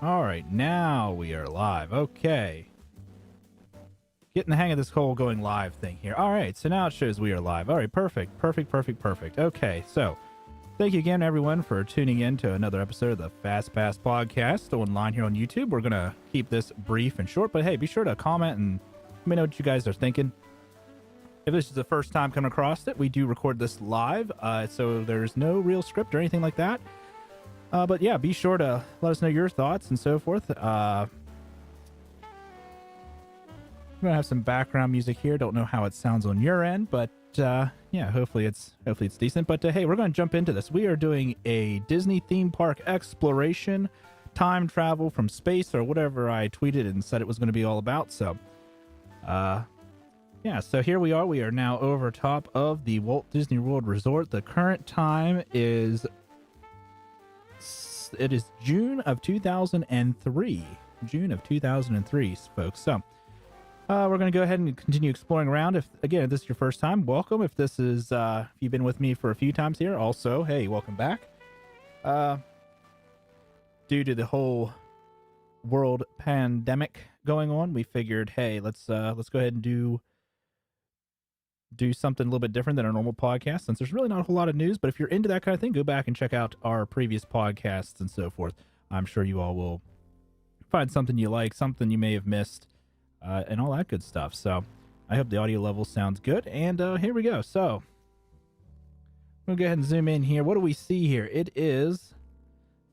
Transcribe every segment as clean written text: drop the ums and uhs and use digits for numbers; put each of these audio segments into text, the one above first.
All right, now we are live. Okay. Getting the hang of this whole going live thing here. All right, so now it shows we are live. All right, perfect. Okay, so thank you again, everyone, for tuning in to another episode of the Fast Pass Podcast online here on YouTube. We're going to keep this brief and short, but hey, be sure to comment and let me know what you guys are thinking. If this is the first time coming across it, we do record this live, so there's no real script or anything like that. But yeah, be sure to let us know your thoughts and so forth. I'm gonna have some background music here. Don't know how it sounds on your end, but yeah, hopefully it's decent. But hey, we're gonna jump into this. We are doing a Disney theme park exploration, time travel from space, or whatever I tweeted and said it was going to be all about. So, yeah, so here we are. We are now over top of the Walt Disney World Resort. The current time is June of 2003. June of 2003, folks. So we're going to go ahead and continue exploring around. If this is your first time, welcome. If this is if you've been with me for a few times here, also, hey, welcome back. Due to the whole world pandemic going on, we figured, hey, let's go ahead and do something a little bit different than our normal podcast, since there's really not a whole lot of news. But if you're into that kind of thing, go back and check out our previous podcasts and so forth. I'm sure you all will find something you like, something you may have missed, and all that good stuff. So I hope the audio level sounds good. And here we go. So we'll go ahead and zoom in here. What do we see here? It is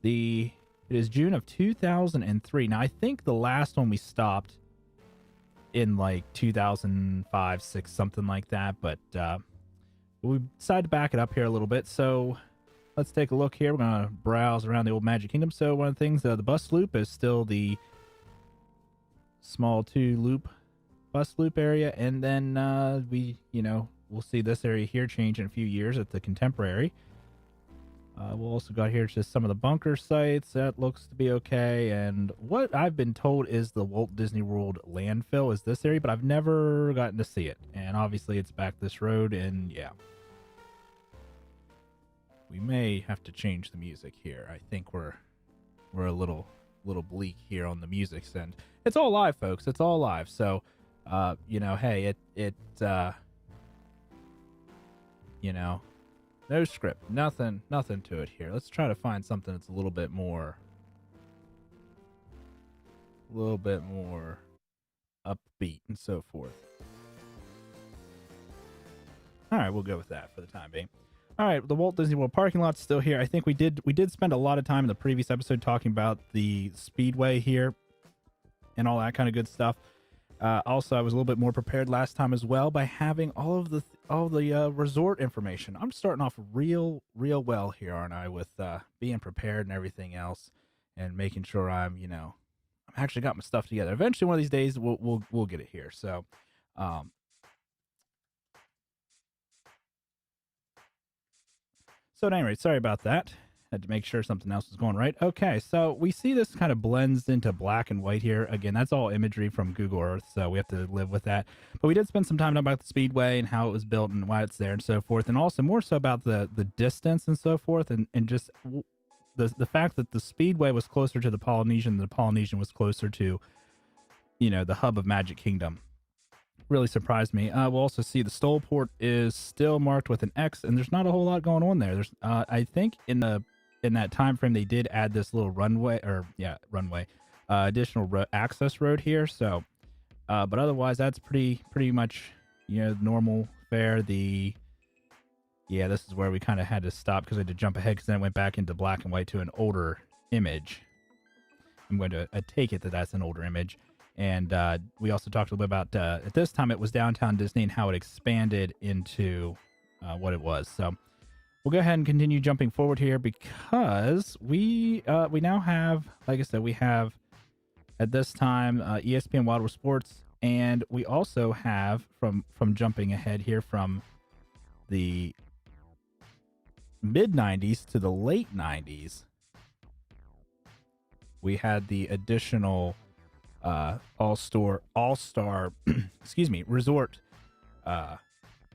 June of 2003. Now I think the last one we stopped in like 2005, 6, something like that. But we decided to back it up here a little bit. So let's take a look here. We're going to browse around the old Magic Kingdom. So one of the things, the bus loop is still the small 2-loop bus loop area. And then we'll see this area here change in a few years at the Contemporary. We'll also got here just some of the bunker sites. That looks to be okay. And what I've been told is the Walt Disney World landfill is this area, but I've never gotten to see it. And obviously it's back this road, and yeah. We may have to change the music here. I think we're a little bleak here on the music end. It's all live, folks. It's all live. So hey, no script, nothing to it here. Let's try to find something that's a little bit more upbeat and so forth. All right, we'll go with that for the time being. All right, the Walt Disney World parking lot's still here. I think we did spend a lot of time in the previous episode talking about the Speedway here and all that kind of good stuff. Also, I was a little bit more prepared last time as well by having all the resort information. I'm starting off real well here, aren't I? With being prepared and everything else, and making sure I'm actually got my stuff together. Eventually, one of these days, we'll get it here. So, at any rate, sorry about that. Had to make sure something else was going right. Okay, so we see this kind of blends into black and white here. Again, that's all imagery from Google Earth, so we have to live with that. But we did spend some time about the Speedway and how it was built and why it's there and so forth, and also more so about the distance and so forth, and just the fact that the Speedway was closer to the Polynesian than the Polynesian was closer to, the hub of Magic Kingdom. Really surprised me. We'll also see the Stollport is still marked with an X, and there's not a whole lot going on there. There's, I think in that time frame they did add this little additional access road here. So, but otherwise that's pretty much normal fare. This is where we kind of had to stop because I had to jump ahead because then it went back into black and white to an older image. I'm going to take it that that's an older image. And we also talked a little bit about at this time it was Downtown Disney and how it expanded into what it was. So we'll go ahead and continue jumping forward here because we now have, like I said, we have at this time ESPN Wild World Sports, and we also have from jumping ahead here from the mid 90s to the late 90s, we had the additional all-star resort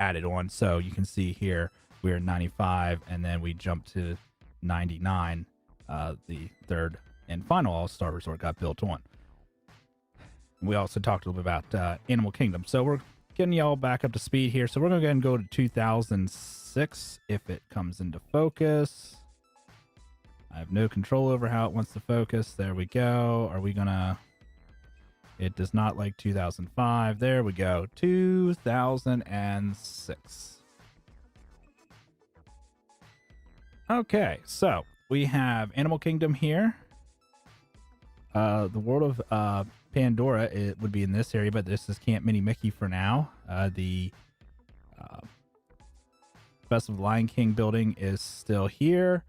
added on. So you can see here we're 95 and then we jump to 99, the third and final All-Star Resort got built on. We also talked a little bit about Animal Kingdom. So we're getting y'all back up to speed here. So we're going to go ahead and go to 2006 if it comes into focus. I have no control over how it wants to focus. There we go. Are we going to... It does not like 2005. There we go. 2006. Okay, so we have Animal Kingdom here. The World of Pandora, it would be in this area, but this is Camp Mini Mickey for now. The Festival of Lion King building is still here.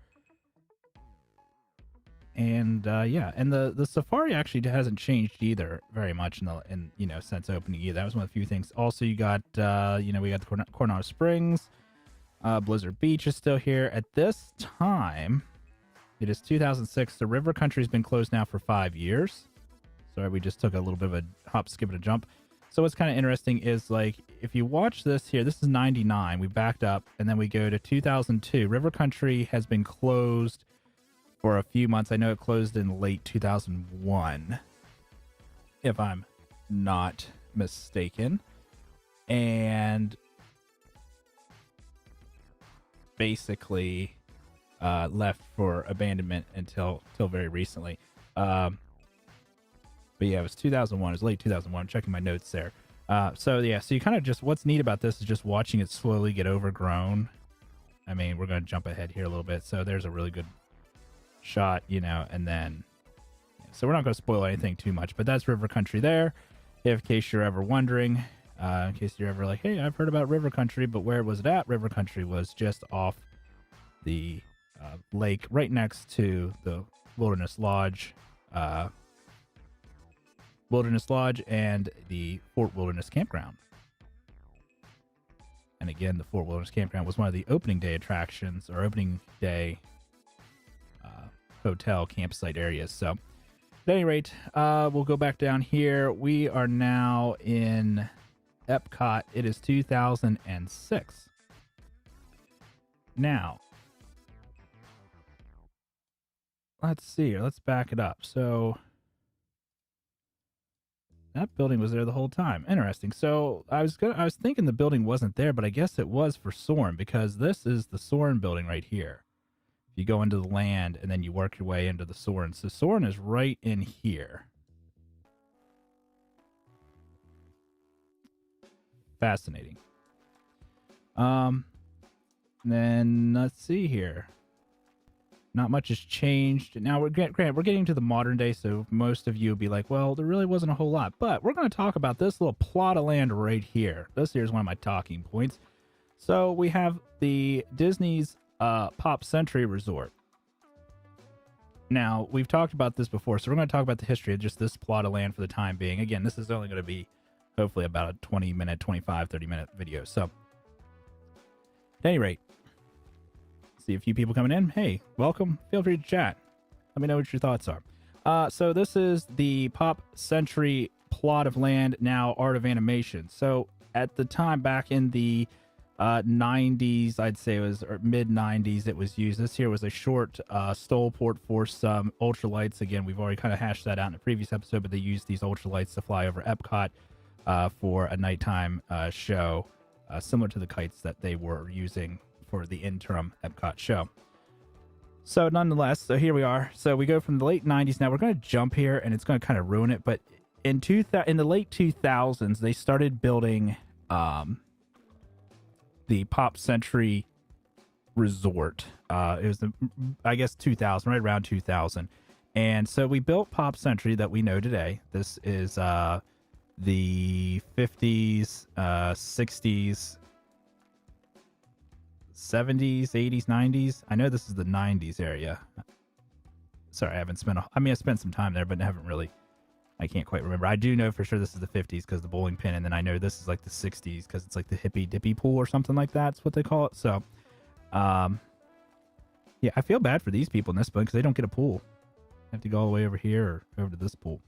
And yeah, and the safari actually hasn't changed either very much in since opening either. That was one of the few things. Also, you got we got the Coronado Springs, Blizzard Beach is still here at this time. It is 2006. The River Country has been closed now for 5 years. Sorry, we just took a little bit of a hop, skip, and a jump. So what's kind of interesting is, like, if you watch this here, this is 99. We backed up, and then we go to 2002. River Country has been closed for a few months. I know it closed in late 2001, if I'm not mistaken. And basically left for abandonment until very recently. But yeah, it was 2001. It was late 2001. I'm checking my notes there. So yeah, so you kind of just, what's neat about this is just watching it slowly get overgrown. I mean, we're going to jump ahead here a little bit. So there's a really good shot, and then, so we're not going to spoil anything too much, but that's River Country there. In case you're ever wondering, in case you're ever like, hey, I've heard about River Country, but where was it at? River Country was just off the lake, right next to the Wilderness Lodge and the Fort Wilderness Campground. And again, the Fort Wilderness Campground was one of the opening day attractions, or opening day hotel campsite areas. So at any rate, we'll go back down here. We are now in Epcot. It is 2006. Now, let's see here. Let's back it up. So that building was there the whole time. Interesting. So I was thinking the building wasn't there, but I guess it was for Soarin', because this is the Soarin' building right here. If you go into the land and then you work your way into the Soarin'. So Soarin' is right in here. Fascinating. Then let's see here. Not much has changed. Now we're getting to the modern day, so most of you will be like, well, there really wasn't a whole lot. But we're going to talk about this little plot of land right here. This here is one of my talking points. So we have the Disney's Pop Century Resort. Now, we've talked about this before, so we're going to talk about the history of just this plot of land for the time being. Again, this is only going to be hopefully about a 20-minute, 25, 30-minute video. So, at any rate, see a few people coming in. Hey, welcome. Feel free to chat. Let me know what your thoughts are. So this is the Pop Century plot of land, now Art of Animation. So at the time, back in the 90s, I'd say it was, or mid 90s, it was used. This here was a short stole port for some ultralights. Again, we've already kind of hashed that out in a previous episode, but they used these ultralights to fly over Epcot for a nighttime show, similar to the kites that they were using for the interim Epcot show. So nonetheless, so here we are. So we go from the late 90s. Now we're going to jump here, and it's going to kind of ruin it. But in the late 2000s, they started building the Pop Century Resort. It was, I guess, 2000, right around 2000. And so we built Pop Century that we know today. This is the 50s, 60s, 70s, 80s, 90s. I know this is the 90s area. Sorry, I spent some time there, but I can't quite remember. I do know for sure this is the 50s because the bowling pin, and then I know this is like the 60s because it's like the hippy dippy pool or something like that. That's what they call it. So, yeah, I feel bad for these people in this building because they don't get a pool. They have to go all the way over here or over to this pool.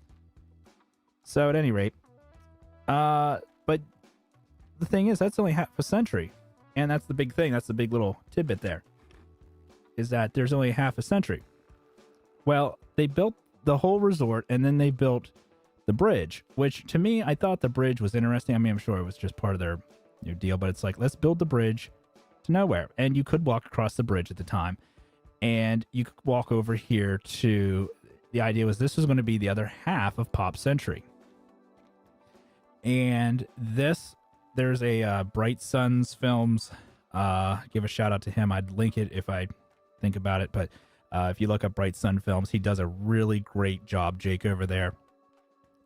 So at any rate, but the thing is, that's only half a century. And that's the big thing. That's the big little tidbit there, is that there's only half a century. Well, they built the whole resort, and then they built the bridge, which to me, I thought the bridge was interesting. I mean, I'm sure it was just part of their deal, but it's like, let's build the bridge to nowhere. And you could walk across the bridge at the time, and you could walk over here to, the idea was this was going to be the other half of Pop Century. And this, there's a Bright Suns Films, give a shout out to him. I'd link it if I think about it, but if you look up Bright Sun Films, he does a really great job, Jake, over there.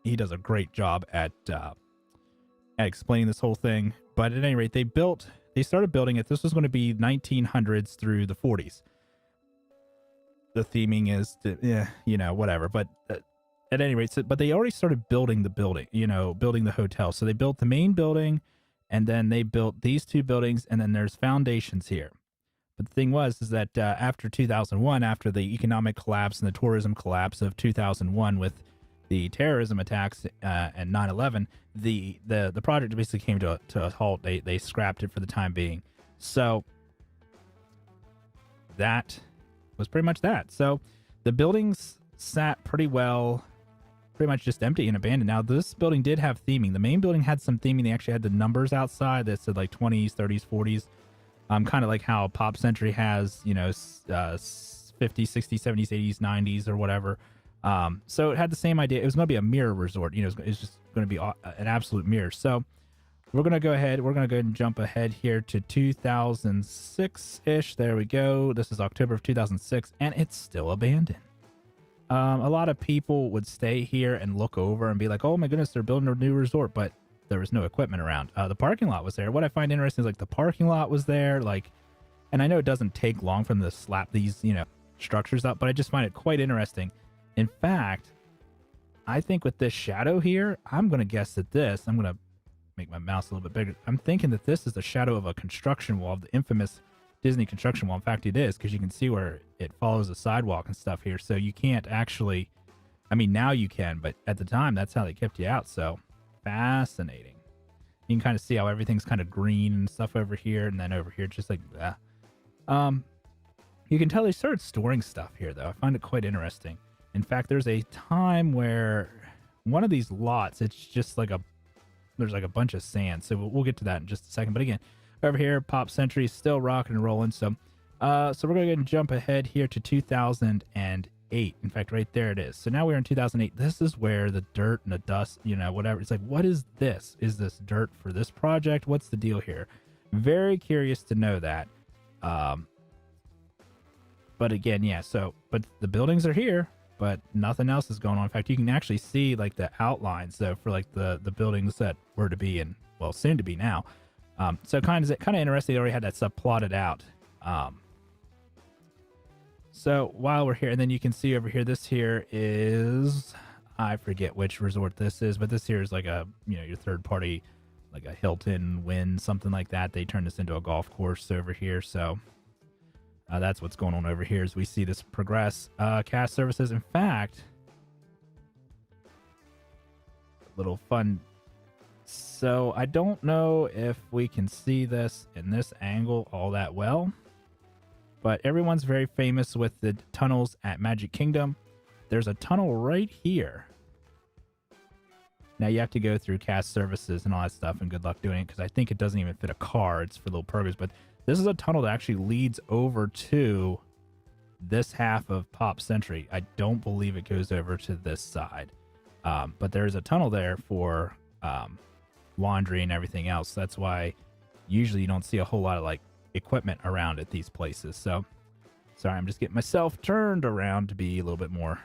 He does a great job at explaining this whole thing. But at any rate, they started building it. This was going to be 1900s through the 40s. The theming is, whatever. But at any rate, but they already started building the building, building the hotel. So they built the main building, and then they built these two buildings, and then there's foundations here. But the thing is that after 2001, after the economic collapse and the tourism collapse of 2001 with the terrorism attacks and 9/11, the project basically came to a halt. They scrapped it for the time being. So that was pretty much that. So the buildings sat pretty well, pretty much just empty and abandoned. Now, this building did have theming. The main building had some theming. They actually had the numbers outside that said like 20s, 30s, 40s. Kind of like how Pop Century has, 50s, 60s, 70s, 80s, 90s, or whatever. So it had the same idea. It was going to be a mirror resort. It's just going to be an absolute mirror. So we're going to go ahead and jump ahead here to 2006-ish. There we go. This is October of 2006, and it's still abandoned. A lot of people would stay here and look over and be like, oh my goodness, they're building a new resort, but there was no equipment around. The parking lot was there. What I find interesting is like the parking lot was there, and I know it doesn't take long for them to slap these, structures up, but I just find it quite interesting. In fact, I think with this shadow here, I'm going to guess that I'm going to make my mouse a little bit bigger. I'm thinking that this is the shadow of a construction wall, the infamous Disney construction wall. In fact, it is, because you can see where it follows the sidewalk and stuff here. So you can't actually, now you can, but at the time, that's how they kept you out. So fascinating. You can kind of see how everything's kind of green and stuff over here, and then over here, just like that. You can tell they started storing stuff here, though. I find it quite interesting. In fact, there's a time where one of these lots, it's just like there's like a bunch of sand. So we'll get to that in just a second. But again, over here, Pop Century is still rocking and rolling. So we're going to jump ahead here to 2008. In fact, right there it is. So now we're in 2008. This is where the dirt and the dust, whatever. It's like, what is this? Is this dirt for this project? What's the deal here? Very curious to know that. But again, yeah. But the buildings are here, but nothing else is going on. In fact, you can actually see like the outlines, though, for like the buildings that were to be and, well, soon to be now. So kind of interesting. They already had that stuff plotted out. So while we're here, and then you can see over here, this here is, I forget which resort this is, but this here is like a, your third party, like a Hilton, Wynn, something like that. They turned this into a golf course over here. So that's what's going on over here as we see this progress. Cast services. In fact, little fun. So I don't know if we can see this in this angle all that well, but everyone's very famous with the tunnels at Magic Kingdom. There's a tunnel right here. Now you have to go through cast services and all that stuff, and good luck doing it, because I think it doesn't even fit a car. It's for little programs, but this is a tunnel that actually leads over to this half of Pop Century. I don't believe it goes over to this side, but there's a tunnel there for laundry and everything else. That's why usually you don't see a whole lot of like equipment around at these places. So sorry, I'm just getting myself turned around to be a little bit more.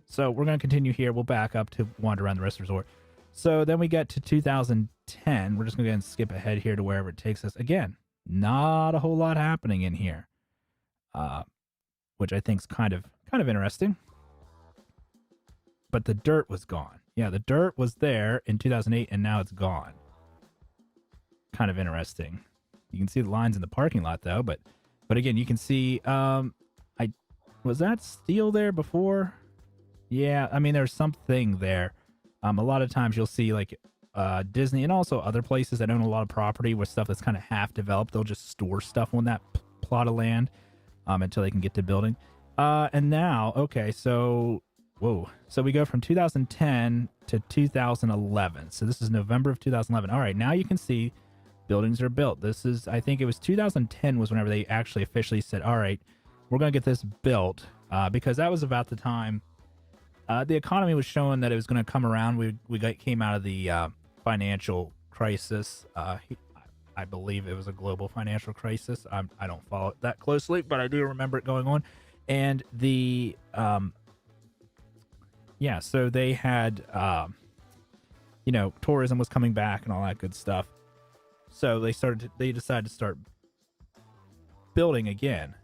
So we're going to continue here. We'll back up to wander around the rest of the resort. So then we get to 2010. We're just going to go ahead and skip ahead here to wherever it takes us. Again, not a whole lot happening in here, which I think is kind of interesting. But the dirt was gone. Yeah, the dirt was there in 2008, and now it's gone. Kind of interesting. You can see the lines in the parking lot, though. But again, you can see. Was that steel there before? Yeah, there's something there. A lot of times you'll see like Disney and also other places that own a lot of property with stuff that's kind of half developed. They'll just store stuff on that plot of land until they can get to building. And now, okay, so Whoa. So we go from 2010 to 2011. So this is November of 2011. All right, now you can see buildings are built. This is, I think it was 2010 was whenever they actually officially said, all right, we're going to get this built, because that was about the time the economy was showing that it was going to come around. Came out of the financial crisis. I believe it was a global financial crisis. I don't follow it that closely, but I do remember it going on. And the so they had tourism was coming back and all that good stuff. So they decided to start building again.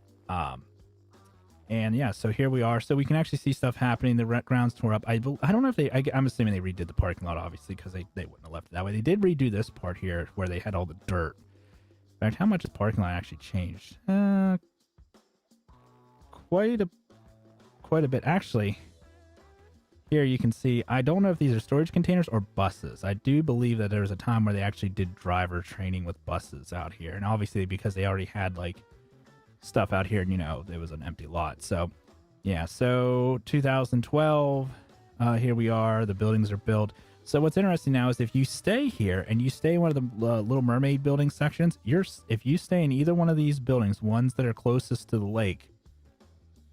So here we are. So we can actually see stuff happening. The grounds tore up. I don't know if I'm assuming they redid the parking lot, obviously, because they wouldn't have left it that way. They did redo this part here where they had all the dirt. In fact, how much has the parking lot actually changed? Quite a bit. Actually, here you can see, I don't know if these are storage containers or buses. I do believe that there was a time where they actually did driver training with buses out here. And obviously, because they already had like stuff out here, it was an empty lot. So 2012, here we are. The buildings are built. So what's interesting now is if you stay here and you stay in one of the Little Mermaid building sections, if you stay in either one of these buildings, ones that are closest to the lake,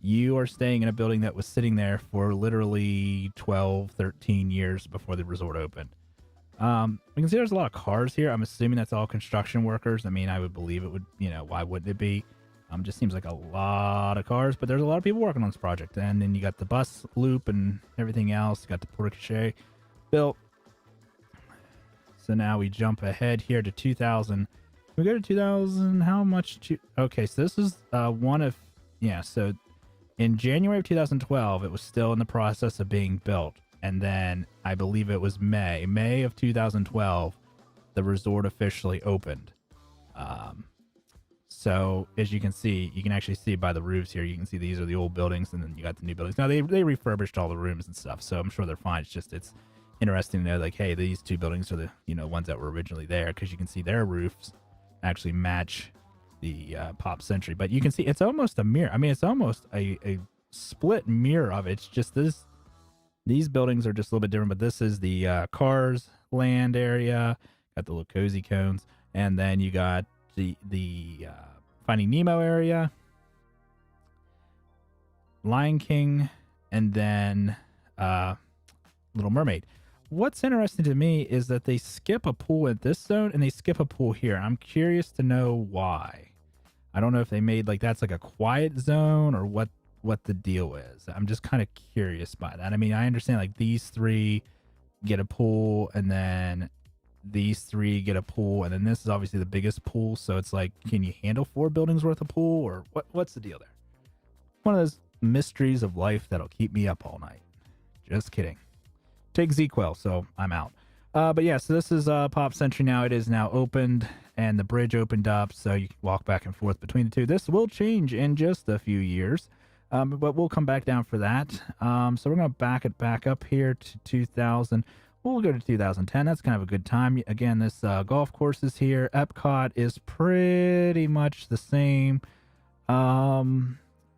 you are staying in a building that was sitting there for literally 12, 13 years before the resort opened. We can see there's a lot of cars here. I'm assuming that's all construction workers. I mean, I would believe it would, why wouldn't it be? Just seems like a lot of cars, but there's a lot of people working on this project. And then you got the bus loop and everything else. You got the porte-cochere built. So now we jump ahead here to 2000. We go to 2000. How much? Okay, so this is so in January of 2012, it was still in the process of being built. And then I believe it was May of 2012, the resort officially opened. So as you can see, you can actually see by the roofs here, you can see these are the old buildings and then you got the new buildings. Now they refurbished all the rooms and stuff, so I'm sure they're fine. It's interesting to know, like, hey, these two buildings are the ones that were originally there, because you can see their roofs actually match the Pop Century. But you can see it's almost a mirror. I mean, it's almost a split mirror of it. It's just these buildings are just a little bit different, but this is the Cars Land area. Got the little cozy cones, and then you got the Finding Nemo area, Lion King, and then Little Mermaid. What's interesting to me is that they skip a pool at this zone and they skip a pool here. I'm curious to know why. I don't know if they made that's like a quiet zone or what the deal is. I'm just kind of curious by that. I mean, I understand like these three get a pool and then these three get a pool, and then this is obviously the biggest pool. So it's like, can you handle 4 buildings worth of pool, or what's the deal there? One of those mysteries of life that'll keep me up all night. Just kidding. Take ZQL, so I'm out. But yeah, so this is Pop Century now. It is now opened, and the bridge opened up, so you can walk back and forth between the two. This will change in just a few years, but we'll come back down for that. So we're going to back it back up here to 2000. We'll go to 2010. That's kind of a good time. Again, this golf course is here. Epcot is pretty much the same.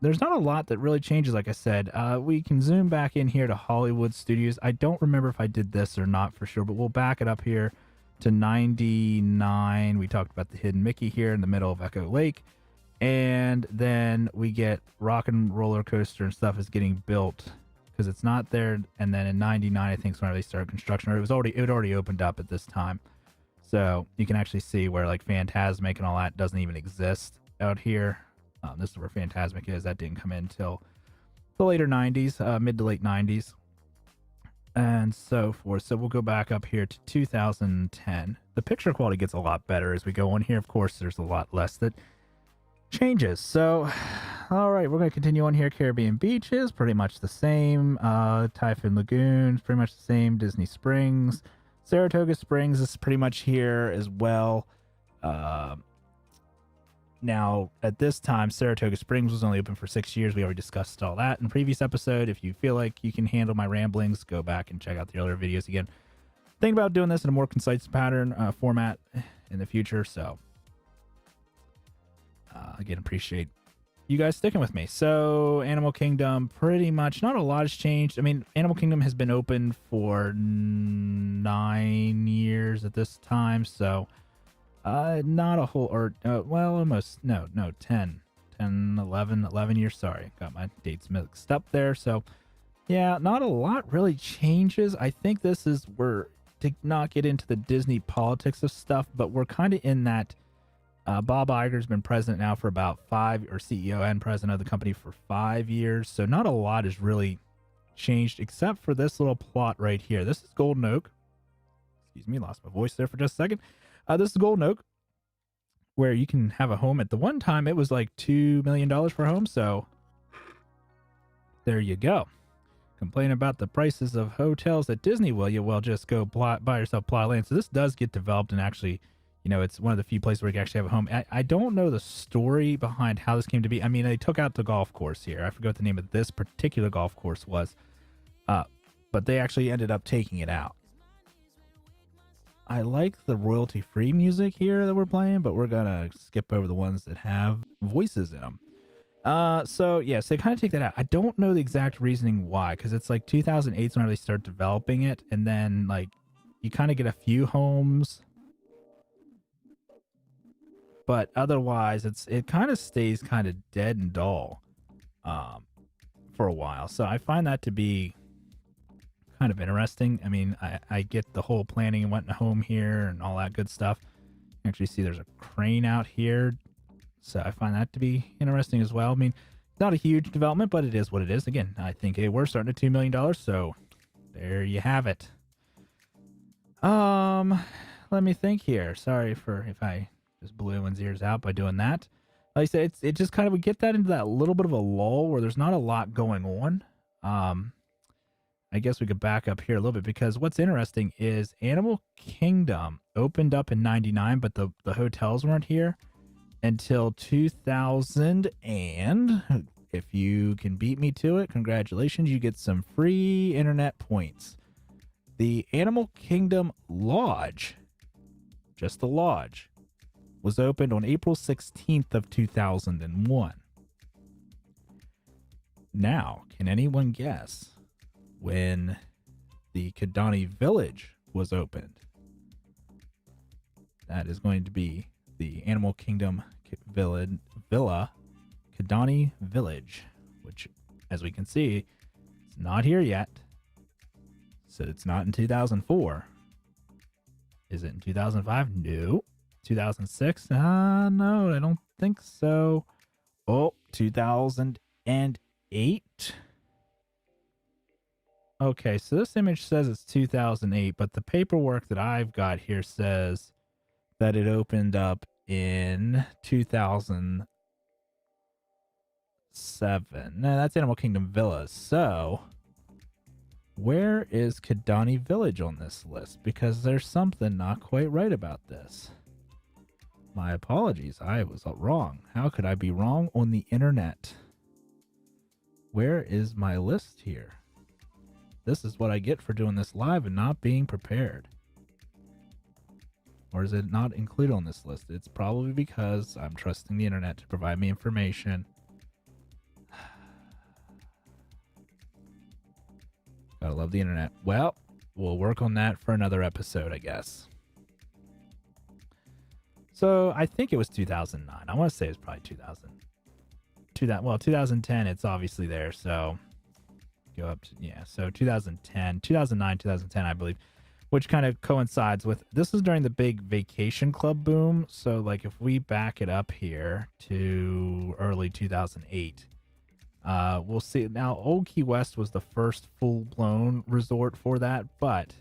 There's not a lot that really changes, like I said. We can zoom back in here to Hollywood Studios. I don't remember if I did this or not for sure, but we'll back it up here to 99. We talked about the hidden Mickey here in the middle of Echo Lake. And then we get Rock and Roller Coaster and stuff is getting built because it's not there. And then in 99, I think is when they started construction, or it had already opened up at this time. So you can actually see where like Phantasmic and all that doesn't even exist out here. This is where Phantasmic is. That didn't come in until the later 90s, mid to late 90s, and so forth. So we'll go back up here to 2010. The picture quality gets a lot better as we go on here. Of course, there's a lot less that changes. So, all right, we're going to continue on here. Caribbean Beaches, pretty much the same. Typhoon Lagoon, pretty much the same. Disney Springs. Saratoga Springs is pretty much here as well. Now, at this time, Saratoga Springs was only open for 6 years. We already discussed all that in the previous episode. If you feel like you can handle my ramblings, go back and check out the earlier videos again. Think about doing this in a more concise format in the future. So, again, appreciate you guys sticking with me. So, Animal Kingdom, pretty much not a lot has changed. I mean, Animal Kingdom has been open for 9 years at this time. So, not a whole, or, well, almost, no, 10, 10, 11, 11 years. Sorry, got my dates mixed up there. So, yeah, not a lot really changes. I think this is, we're, to not get into the Disney politics of stuff, but we're kind of in that. Bob Iger's been president now for about 5, or CEO and president of the company for 5 years. So not a lot has really changed except for this little plot right here. This is Golden Oak. Excuse me, lost my voice there for just a second. This is Golden Oak, where you can have a home. At the one time, it was like $2 million for a home. So there you go. Complain about the prices of hotels at Disney, will you? Well, just go buy yourself a plot of land. So this does get developed and actually, it's one of the few places where you can actually have a home. I don't know the story behind how this came to be. I mean, they took out the golf course here. I forgot what the name of this particular golf course was. But they actually ended up taking it out. I like the royalty-free music here that we're playing, but we're going to skip over the ones that have voices in them. So they kind of take that out. I don't know the exact reasoning why, because it's like 2008 is when they start developing it, and then like you kind of get a few homes. But otherwise, it kind of stays kind of dead and dull for a while. So I find that to be kind of interesting. I mean, I get the whole planning and wanting a home here and all that good stuff. You can actually see there's a crane out here. So I find that to be interesting as well. I mean, it's not a huge development, but it is what it is. Again, I think we're starting at $2 million. So there you have it. Let me think here. Sorry for if I just blew anyone's ears out by doing that. Like I said, it just kind of, we get that into that little bit of a lull where there's not a lot going on. I guess we could back up here a little bit, because what's interesting is Animal Kingdom opened up in 99, but the hotels weren't here until 2000. And if you can beat me to it, congratulations, you get some free internet points. The Animal Kingdom Lodge, just the lodge, was opened on April 16th of 2001. Now, can anyone guess when the Kidani Village was opened? That is going to be the Animal Kingdom Villa Kidani Village, which, as we can see, it's not here yet. So it's not in 2004. Is it in 2005? No. 2006? No, I don't think so. Oh, 2008. Okay, so this image says it's 2008, but the paperwork that I've got here says that it opened up in 2007. No, that's Animal Kingdom Villas. So, where is Kidani Village on this list? Because there's something not quite right about this. My apologies, I was wrong. How could I be wrong on the internet? Where is my list here? This is what I get for doing this live and not being prepared. Or is it not included on this list? It's probably because I'm trusting the internet to provide me information. Gotta love the internet. Well, we'll work on that for another episode, I guess. So I think it was 2009. I want to say it's probably 2000. 2010, it's obviously there. So go up to, so 2010, 2009, 2010, I believe, which kind of coincides with, this is during the big vacation club boom. So like if we back it up here to early 2008, we'll see. Now, Old Key West was the first full-blown resort for that, but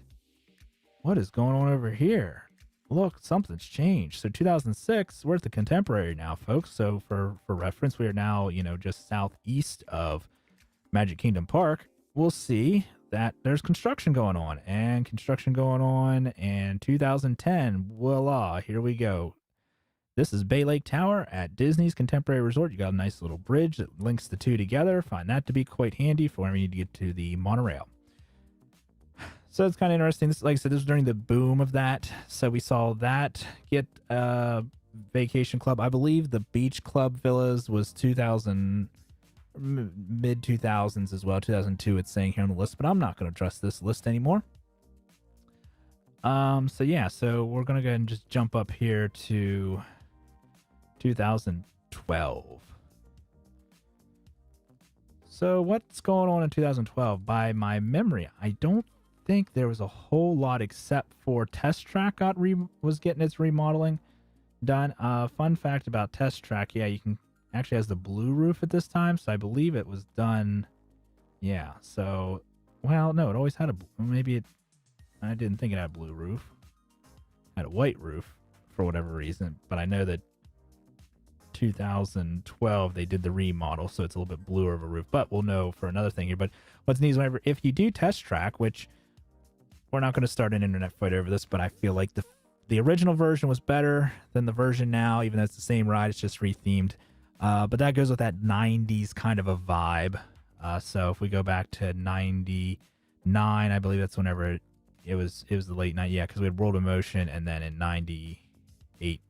what is going on over here? Look, something's changed. So 2006, we're at the Contemporary now, folks. So for reference, we are now, just southeast of Magic Kingdom Park. We'll see that there's construction going on, and 2010, voila, here we go. This is Bay Lake Tower at Disney's Contemporary Resort. You got a nice little bridge that links the two together. Find that to be quite handy for when you need to get to the monorail. So it's kind of interesting. This, like I said, this was during the boom of that. So we saw that get vacation club. I believe the beach club villas was 2000, mid 2000s as well. 2002 it's saying here on the list, but I'm not going to trust this list anymore. So yeah, so we're going to go ahead and just jump up here to 2012. So what's going on in 2012? By my memory, I don't think there was a whole lot except for Test Track was getting its remodeling done. Fun fact about Test Track, yeah, you can actually has the blue roof at this time, so I believe it was done. Yeah, so well, no, it always had a maybe it. I didn't think it had a blue roof. It had a white roof for whatever reason, but I know that 2012 they did the remodel, so it's a little bit bluer of a roof. But we'll know for another thing here. But what's neat is whenever if you do Test Track, which we're not going to start an internet fight over this, but I feel like the original version was better than the version now, even though it's the same ride, it's just rethemed. But that goes with that 90s kind of a vibe. So if we go back to 99, I believe that's whenever it was the late night. Yeah, because we had World of Motion, and then in 98,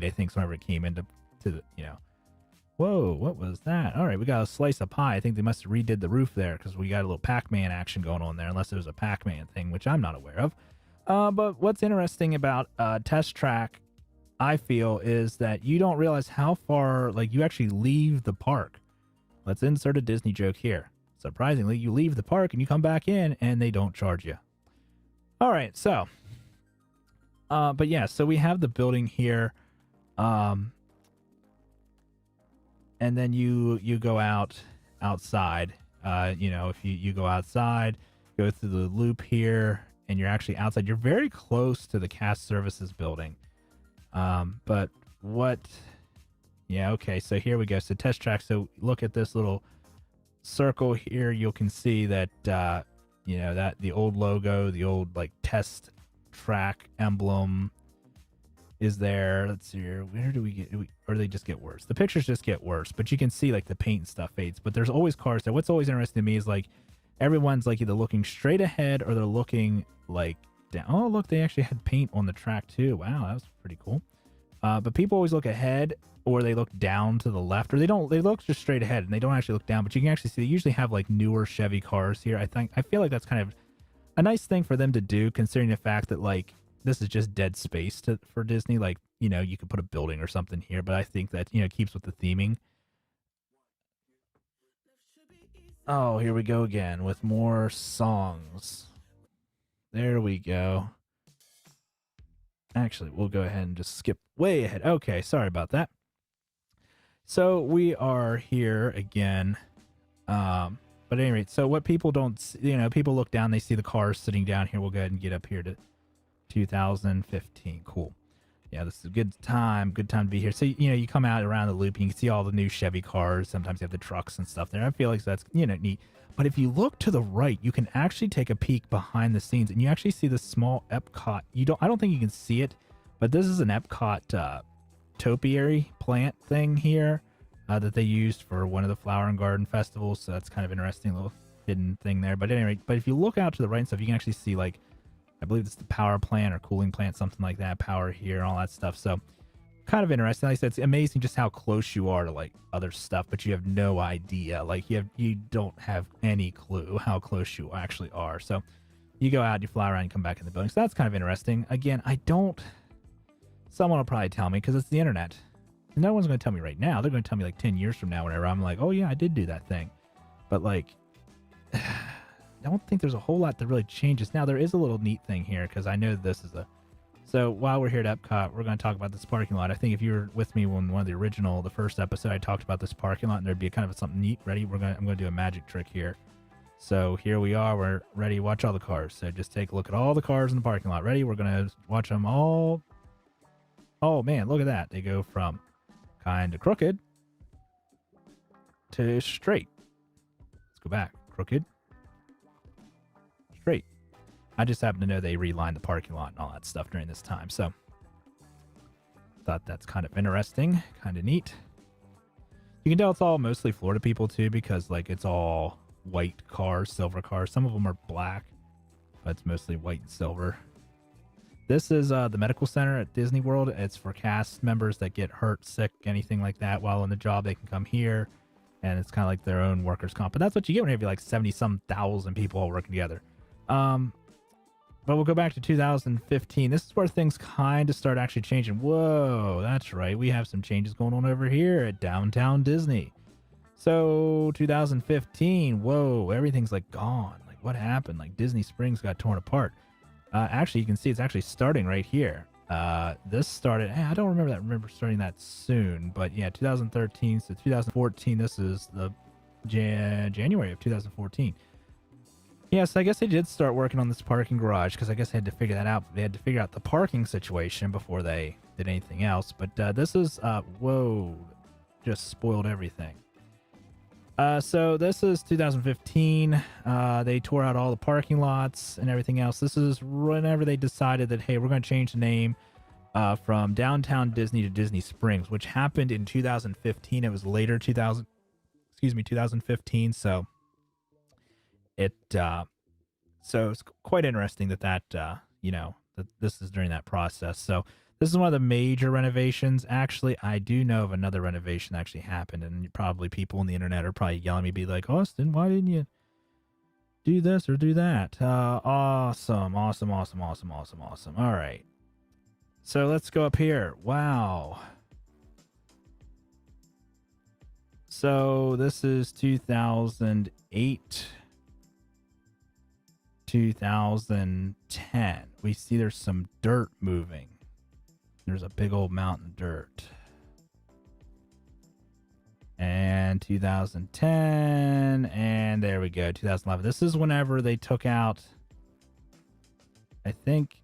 I think, is whenever it came into the, whoa, what was that? All right, we got a slice of pie. I think they must have redid the roof there because we got a little Pac-Man action going on there, unless it was a Pac-Man thing, which I'm not aware of. But what's interesting about Test Track, I feel, is that you don't realize how far, like, you actually leave the park. Let's insert a Disney joke here. Surprisingly, you leave the park and you come back in and they don't charge you. All right, so, but yeah, so we have the building here, and then you go outside. If you go outside, go through the loop here, and you're actually outside. You're very close to the cast services building. But what? Yeah, okay. So here we go. So Test Track. So look at this little circle here. You can see that that the old logo, the old like Test Track emblem is there. Let's see here. Where do we get? Or they just get worse? The pictures just get worse, but you can see like the paint and stuff fades. But there's always cars there. What's always interesting to me is like everyone's like either looking straight ahead or they're looking like down. Oh, look, they actually had paint on the track too. Wow, that was pretty cool. But people always look ahead or they look down to the left, or they look just straight ahead and they don't actually look down. But you can actually see they usually have like newer Chevy cars here. I feel like that's kind of a nice thing for them to do, considering the fact that like this is just dead space for Disney. Like, you could put a building or something here, but I think that, keeps with the theming. Oh, here we go again with more songs. There we go. Actually, we'll go ahead and just skip way ahead. Okay, sorry about that. So we are here again. But at any rate, so what people don't see, people look down, they see the cars sitting down here. We'll go ahead and get up here to 2015. Cool. Yeah, this is a good time to be here. So, you come out around the loop and you can see all the new Chevy cars. Sometimes you have the trucks and stuff there. I feel like that's, neat. But if you look to the right, you can actually take a peek behind the scenes and you actually see the small Epcot. I don't think you can see it, but this is an Epcot topiary plant thing here that they used for one of the flower and garden festivals. So that's kind of interesting little hidden thing there. But anyway, if you look out to the right and stuff, you can actually see like, I believe it's the power plant or cooling plant, something like that, power here, all that stuff. So kind of interesting. Like I said, it's amazing just how close you are to like other stuff, but you have no idea. Like you don't have any clue how close you actually are. So you go out, you fly around, you come back in the building. So that's kind of interesting. Again, someone will probably tell me because it's the internet. No one's going to tell me right now. They're going to tell me like 10 years from now, whenever I'm like, oh yeah, I did do that thing. But like, I don't think there's a whole lot that really changes. Now, there is a little neat thing here because I know this is so while we're here at Epcot, we're going to talk about this parking lot. I think if you were with me when the first episode, I talked about this parking lot and there'd be kind of something neat. Ready? I'm going to do a magic trick here. So here we are. We're ready. Watch all the cars. So just take a look at all the cars in the parking lot. Ready? We're going to watch them all. Oh man, look at that. They go from kind of crooked to straight. Let's go back. Crooked. Straight. I just happen to know they relined the parking lot and all that stuff during this time. So thought that's kind of interesting, kind of neat. You can tell it's all mostly Florida people too, because like it's all white cars, silver cars. Some of them are black, but it's mostly white and silver. This is the medical center at Disney World. It's for cast members that get hurt, sick, anything like that while on the job. They can come here, and it's kind of like their own workers' comp. But that's what you get when you have like 70-some thousand people all working together. But we'll go back to 2015. This is where things kind of start actually changing. Whoa, that's right. We have some changes going on over here at Downtown Disney. So 2015, whoa, everything's like gone. Like what happened? Like Disney Springs got torn apart. Actually, you can see it's actually starting right here. This started, I don't remember starting that soon, but yeah, 2013 to 2014. This is the January of 2014. Yes, I guess they did start working on this parking garage because I guess they had to figure that out. They had to figure out the parking situation before they did anything else. But this is, whoa, just spoiled everything. So this is 2015. They tore out all the parking lots and everything else. This is whenever they decided that, hey, we're going to change the name from Downtown Disney to Disney Springs, which happened in 2015. It was later 2015. So so it's quite interesting that that this is during that process. So this is one of the major renovations. Actually, I do know of another renovation that actually happened, and probably people on the internet are probably yelling at me, be like, Austin, why didn't you do this or do that? Awesome. All right. So let's go up here. Wow. So this is 2008. 2010. We see there's some dirt moving. There's a big old mountain of dirt. And 2010, and there we go, 2011. This is whenever they took out, I think,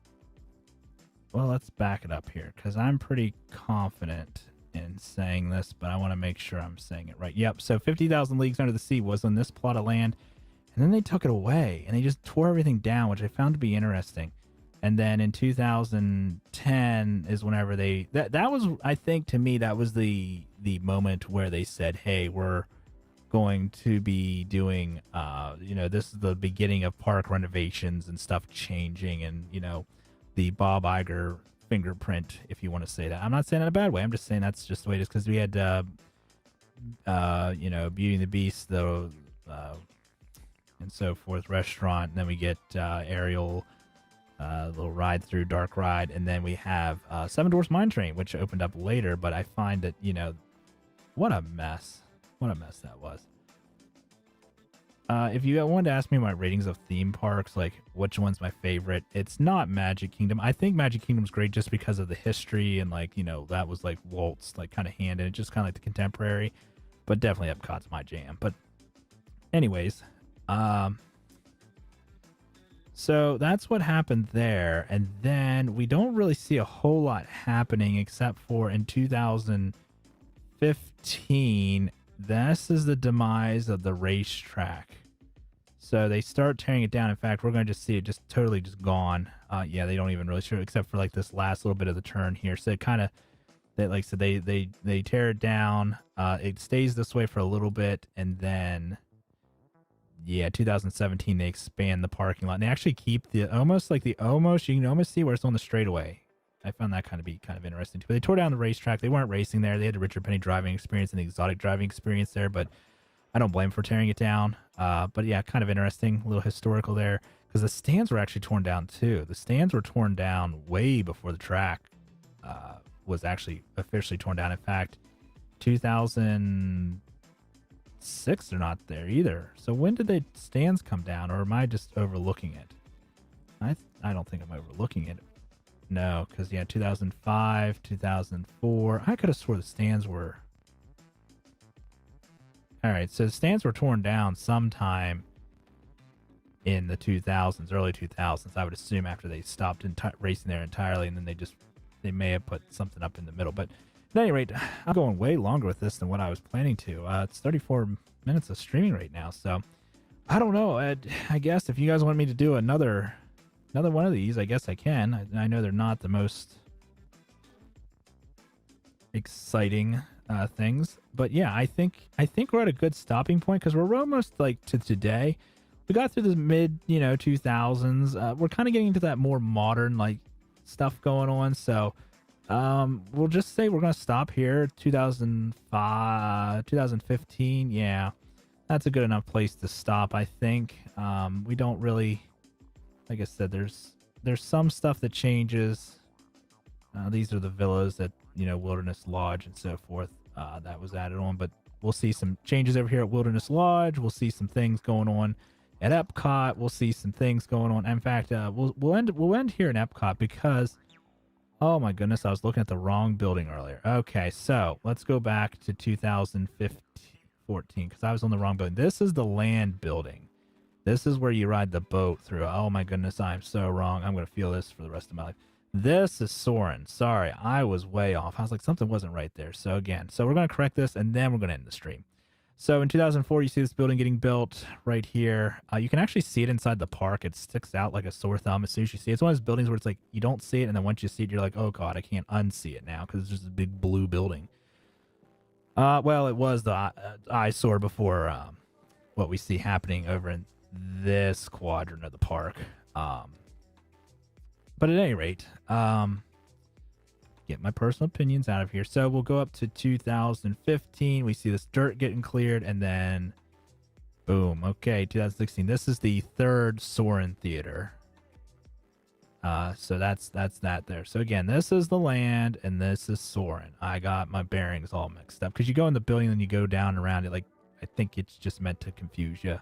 well, let's back it up here because I'm pretty confident in saying this, but I want to make sure I'm saying it right. Yep, so 50,000 Leagues Under the Sea was on this plot of land. And then they took it away and they just tore everything down, which I found to be interesting. And then in 2010 is whenever that was, I think to me, that was the moment where they said, hey, we're going to be doing, this is the beginning of park renovations and stuff changing and, the Bob Iger fingerprint, if you want to say that. I'm not saying that in a bad way. I'm just saying that's just the way it is because we had, Beauty and the Beast, though, and so forth restaurant, and then we get Ariel, little ride through dark ride, and then we have Seven Dwarfs Mine Train, which opened up later. But I find that what a mess that was. If you wanted to ask me my ratings of theme parks, like which one's my favorite, it's not Magic Kingdom. I think Magic Kingdom's great just because of the history and that was like Walt's like kind of hand in it, just kind of like the contemporary. But definitely Epcot's my jam. But anyways. So that's what happened there. And then we don't really see a whole lot happening except for in 2015, this is the demise of the racetrack. So they start tearing it down. In fact, we're going to just see it just totally just gone. Yeah, they don't even really show it except for like this last little bit of the turn here. So it kind of, like I said, they tear it down. It stays this way for a little bit. And then 2017 they expand the parking lot and they actually keep you can almost see where it's on the straightaway. I found that kind of interesting too. But they tore down the racetrack. They weren't racing there. They had the Richard Penny driving experience and the exotic driving experience there, but I don't blame them for tearing it down. But yeah, kind of interesting, a little historical there because the stands were actually torn down too. The stands were torn down way before the track was actually officially torn down. In fact, 2006 they're not there either. So when did the stands come down, or am I just overlooking it? I don't think I'm overlooking it. No, because 2005, 2004. I could have swore the stands were. All right, so the stands were torn down sometime in the 2000s, early 2000s. I would assume after they stopped racing there entirely, and then they may have put something up in the middle, but. At any rate, I'm going way longer with this than what I was planning to. It's 34 minutes of streaming right now, so I don't know. I guess if you guys want me to do another one of these, I guess I can. I know they're not the most exciting things, but yeah, I think we're at a good stopping point because we're almost like to today. We got through the mid 2000s. We're kind of getting into that more modern stuff going on. So we'll just say we're going to stop here. 2005, 2015. Yeah, that's a good enough place to stop, I think. We don't really, like I said, there's some stuff that changes. These are the villas that, Wilderness Lodge and so forth, that was added on, but we'll see some changes over here at Wilderness Lodge. We'll see some things going on at Epcot. We'll see some things going on. In fact, we'll end here in Epcot because, oh my goodness, I was looking at the wrong building earlier. Okay, so let's go back to 2014 because I was on the wrong building. This is the land building. This is where you ride the boat through. Oh my goodness, I'm so wrong. I'm going to feel this for the rest of my life. This is Soarin'. Sorry, I was way off. I was like, something wasn't right there. So again, we're going to correct this and then we're going to end the stream. So in 2004, you see this building getting built right here. You can actually see it inside the park. It sticks out like a sore thumb as soon as you see it. It's one of those buildings where it's like, you don't see it. And then once you see it, you're like, oh God, I can't unsee it now because it's just a big blue building. Well, it was the eyesore before what we see happening over in this quadrant of the park. But at any rate, get my personal opinions out of here. So we'll go up to 2015. We see this dirt getting cleared, and then boom. Okay, 2016. This is the third Soarin' Theater. So that's that there. So again, this is the land, and this is Soarin'. I got my bearings all mixed up because you go in the building and you go down around it. Like, I think it's just meant to confuse you. Or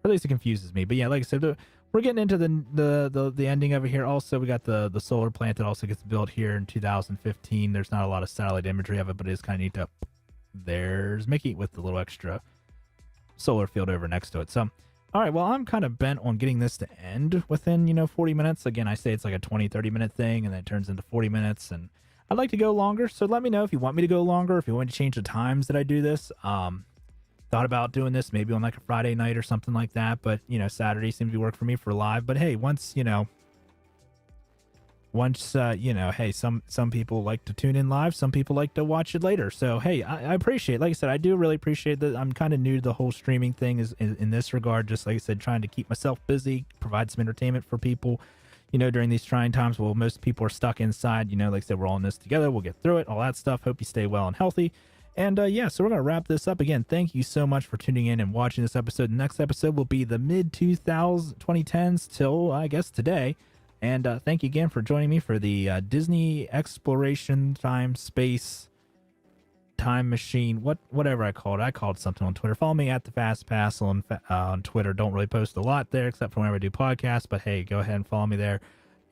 at least it confuses me. But yeah, like I said, we're getting into the ending over here. Also, we got the solar plant that also gets built here in 2015. There's not a lot of satellite imagery of it, but it is kind of neat to. There's Mickey with the little extra solar field over next to it. So, all right, well, I'm kind of bent on getting this to end within, 40 minutes. Again, I say it's like a 20-30 minute thing, and then it turns into 40 minutes. And I'd like to go longer, so let me know if you want me to go longer, if you want me to change the times that I do this. Thought about doing this maybe on like a Friday night or something like that, but Saturday seems to work for me for live. But hey, once hey, some people like to tune in live, some people like to watch it later. So hey, I appreciate, like I said, I do really appreciate that. I'm kind of new to the whole streaming thing is in this regard, just like I said, trying to keep myself busy, provide some entertainment for people, during these trying times. Well, most people are stuck inside, like I said, we're all in this together. We'll get through it, all that stuff. Hope you stay well and healthy. And yeah, so we're going to wrap this up. Again, thank you so much for tuning in and watching this episode. The next episode will be the mid-2010s till, I guess, today. And thank you again for joining me for the Disney Exploration Space Time Machine, whatever I called it. I called something on Twitter. Follow me at the Fast Pass on Twitter. Don't really post a lot there except for whenever I do podcasts. But hey, go ahead and follow me there.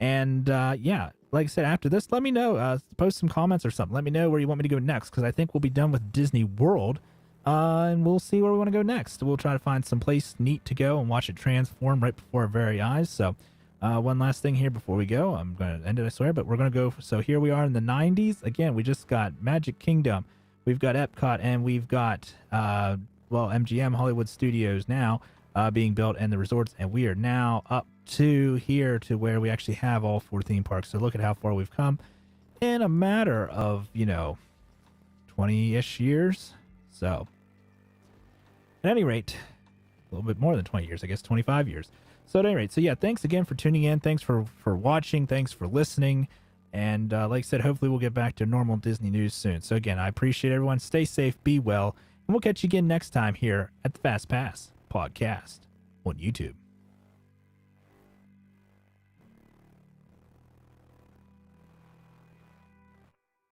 And yeah, like I said, after this, let me know. Post some comments or something. Let me know where you want me to go next, because I think we'll be done with Disney World. And we'll see where we want to go next. We'll try to find some place neat to go and watch it transform right before our very eyes. So one last thing here before we go. I'm going to end it, I swear, but we're going to go. So here we are in the 90s. Again, we just got Magic Kingdom. We've got Epcot, and we've got, MGM Hollywood Studios now being built, and the resorts. And we are now up to here to where we actually have all 4 theme parks. So look at how far we've come in a matter of 20-ish years. So at any rate, a little bit more than 20 years, I guess 25 years. So at any rate, so yeah, thanks again for tuning in. Thanks for watching. Thanks for listening. And like I said, hopefully we'll get back to normal Disney news soon. So again, I appreciate everyone. Stay safe, be well, and we'll catch you again next time here at the Fast Pass podcast on YouTube.